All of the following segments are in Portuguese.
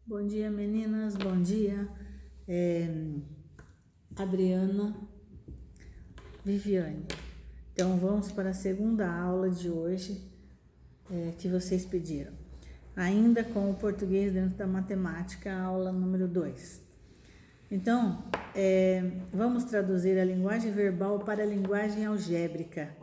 Bom dia, meninas, bom dia. Adriana, Viviane. Então, vamos para a segunda aula de hoje que vocês pediram. Ainda com o português dentro da matemática, aula número 2. Então, vamos traduzir a linguagem verbal para a linguagem algébrica.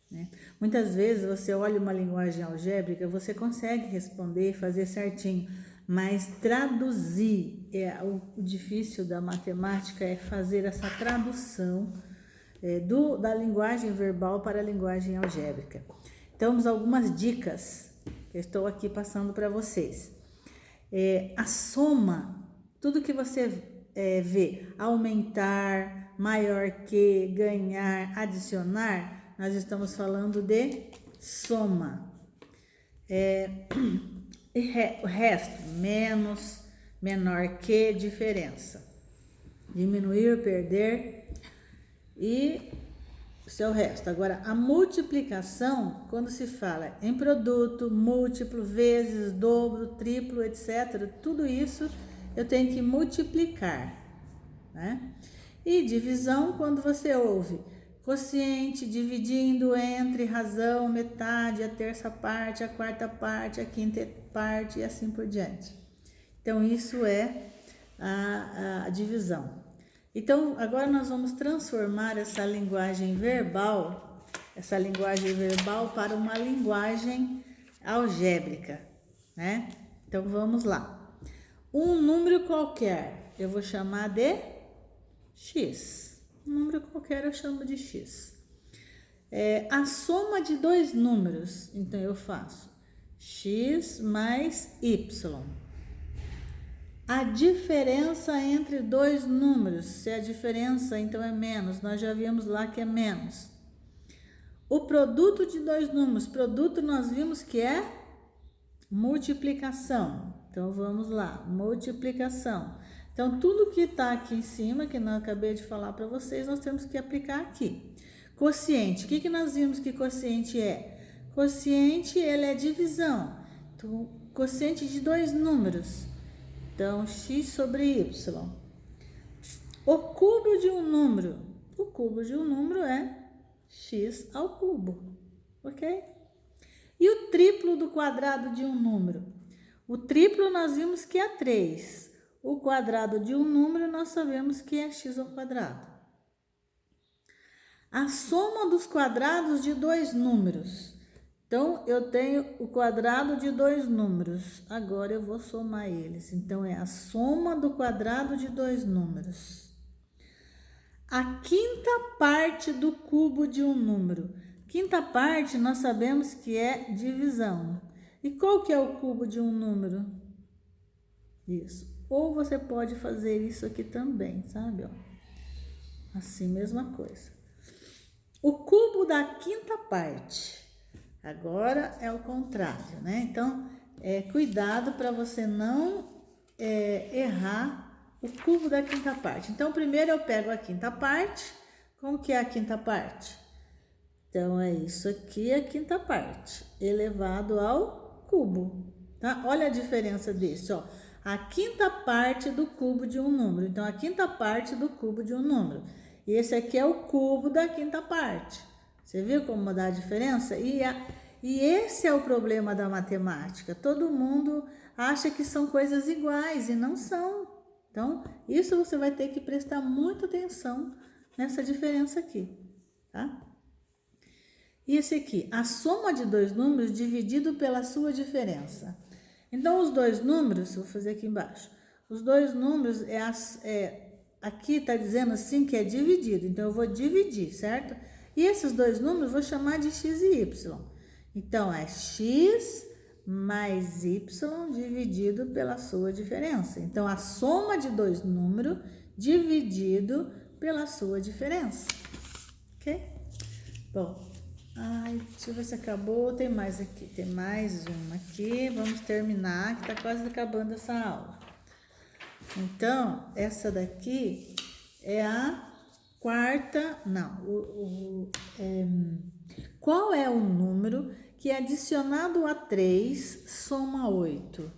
Né? Muitas vezes você olha uma linguagem algébrica, você consegue responder, fazer certinho, mas traduzir, o difícil da matemática é fazer essa tradução da linguagem verbal para a linguagem algébrica. Então, algumas dicas que eu estou aqui passando para vocês. A soma, tudo que você vê, aumentar, maior que, ganhar, adicionar, nós estamos falando de soma. O resto, menos, menor que, diferença. Diminuir, perder e o seu resto. Agora, a multiplicação, quando se fala em produto, múltiplo, vezes, dobro, triplo, etc., tudo isso eu tenho que multiplicar, né? E divisão, quando você ouve quociente, dividindo entre razão, metade, a terça parte, a quarta parte, a quinta parte e assim por diante. Então, isso é a divisão. Então, agora nós vamos transformar essa linguagem verbal para uma linguagem algébrica, né? Então, vamos lá. Um número qualquer, eu vou chamar de x. Um número qualquer eu chamo de x. A soma de dois números, então eu faço x mais y. A diferença entre dois números, se a diferença então é menos, nós já vimos lá que é menos. O produto de dois números, produto nós vimos que é multiplicação. Então vamos lá, multiplicação. Então tudo que está aqui em cima, que eu acabei de falar para vocês, nós temos que aplicar aqui. Quociente, o que nós vimos que quociente é? Quociente, ele é divisão. Então, quociente de dois números. Então, x sobre y. O cubo de um número. O cubo de um número é x ao cubo, ok? E o triplo do quadrado de um número? O triplo nós vimos que é 3. O quadrado de um número nós sabemos que é x ao quadrado. A soma dos quadrados de dois números. Então, eu tenho o quadrado de dois números. Agora, eu vou somar eles. Então, é a soma do quadrado de dois números. A quinta parte do cubo de um número. Quinta parte, nós sabemos que é divisão. E qual que é o cubo de um número? Isso. Ou você pode fazer isso aqui também, sabe? Ó. Assim, mesma coisa. O cubo da quinta parte. Agora é o contrário, né? Então, cuidado para você não errar o cubo da quinta parte. Então, primeiro eu pego a quinta parte. Como que é a quinta parte? Então, é isso aqui, a quinta parte, elevado ao cubo, tá? Olha a diferença desse, ó. A quinta parte do cubo de um número. Então, a quinta parte do cubo de um número. E esse aqui é o cubo da quinta parte. Você viu como dá a diferença? E esse é o problema da matemática. Todo mundo acha que são coisas iguais e não são. Então, isso você vai ter que prestar muita atenção nessa diferença aqui, tá? E esse aqui, a soma de dois números dividido pela sua diferença. Então, os dois números, vou fazer aqui embaixo. Os dois números, aqui está dizendo assim que é dividido. Então, eu vou dividir, certo? E esses dois números, vou chamar de x e y. Então, é x mais y dividido pela sua diferença. Então, a soma de dois números dividido pela sua diferença. Ok? Bom. Deixa eu ver se acabou. Tem mais aqui. Tem mais uma aqui. Vamos terminar, que tá quase acabando essa aula. Então, essa daqui é a quarta. Não. Qual é o número que adicionado a 3 soma 8?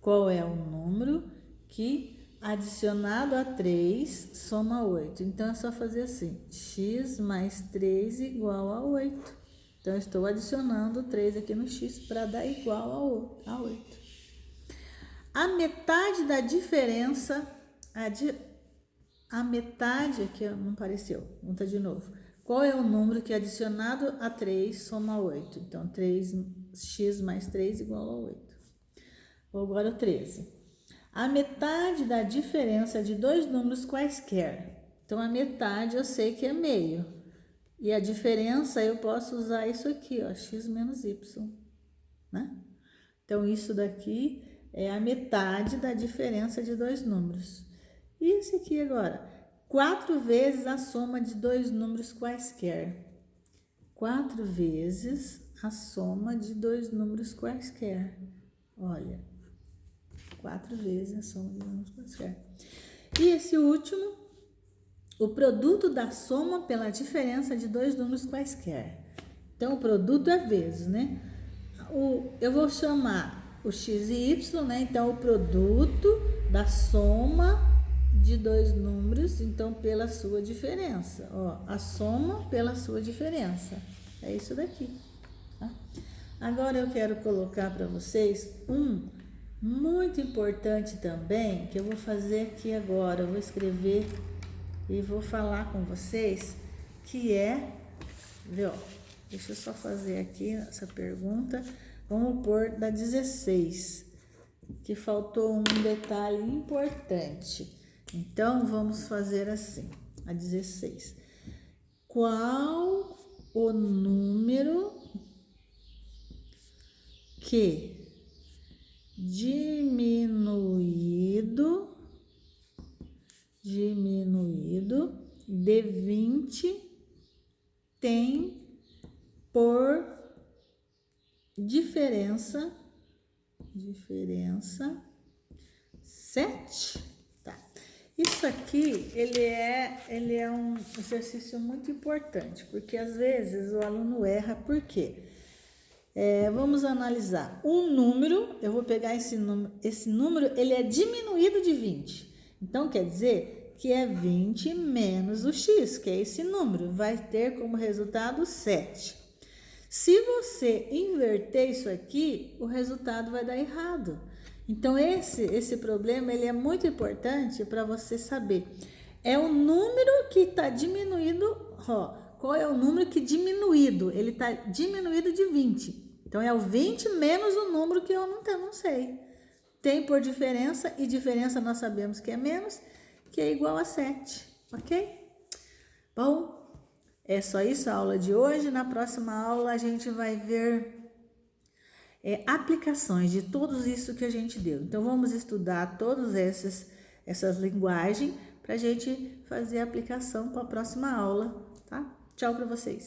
Qual é o número que, adicionado a 3, soma 8. Então, é só fazer assim, x mais 3 igual a 8. Então, eu estou adicionando 3 aqui no x para dar igual a 8. A metade da diferença, a metade aqui não apareceu, vamos botar de novo. Qual é o número que adicionado a 3 soma 8? Então, 3x mais 3 igual a 8. Ou agora o 13. A metade da diferença de dois números quaisquer. Então, a metade eu sei que é meio. E a diferença eu posso usar isso aqui, ó, x menos y, né? Então, isso daqui é a metade da diferença de dois números. E esse aqui agora? 4 vezes a soma de dois números quaisquer. 4 vezes a soma de dois números quaisquer. Olha, 4 vezes a soma de números quaisquer. E esse último, o produto da soma pela diferença de dois números quaisquer. Então, o produto é vezes, né? Eu vou chamar o x e y, né? Então, o produto da soma de dois números, então, pela sua diferença. Ó, a soma pela sua diferença. É isso daqui, tá? Agora, eu quero colocar para vocês muito importante também, que eu vou fazer aqui agora. Eu vou escrever e vou falar com vocês, que é, viu? Deixa eu só fazer aqui essa pergunta. Vamos pôr da 16, que faltou um detalhe importante. Então, vamos fazer assim, a 16. Qual o número que diminuído de 20 tem por diferença 7? Tá. Isso aqui, ele é um exercício muito importante, porque às vezes o aluno erra. Por quê? Vamos analisar um número. Eu vou pegar esse número, ele é diminuído de 20. Então, quer dizer que é 20 menos o x, que é esse número. Vai ter como resultado 7. Se você inverter isso aqui, o resultado vai dar errado. Então, esse problema, ele é muito importante para você saber. É o número que está diminuído, ó. Qual é o número que diminuído? Ele está diminuído de 20. Então, é o 20 menos o número que eu não sei. Tem por diferença, e diferença nós sabemos que é menos, que é igual a 7, ok? Bom, é só isso a aula de hoje. Na próxima aula a gente vai ver aplicações de tudo isso que a gente deu. Então, vamos estudar todas essas linguagens para a gente fazer a aplicação para a próxima aula, tá? Tchau para vocês!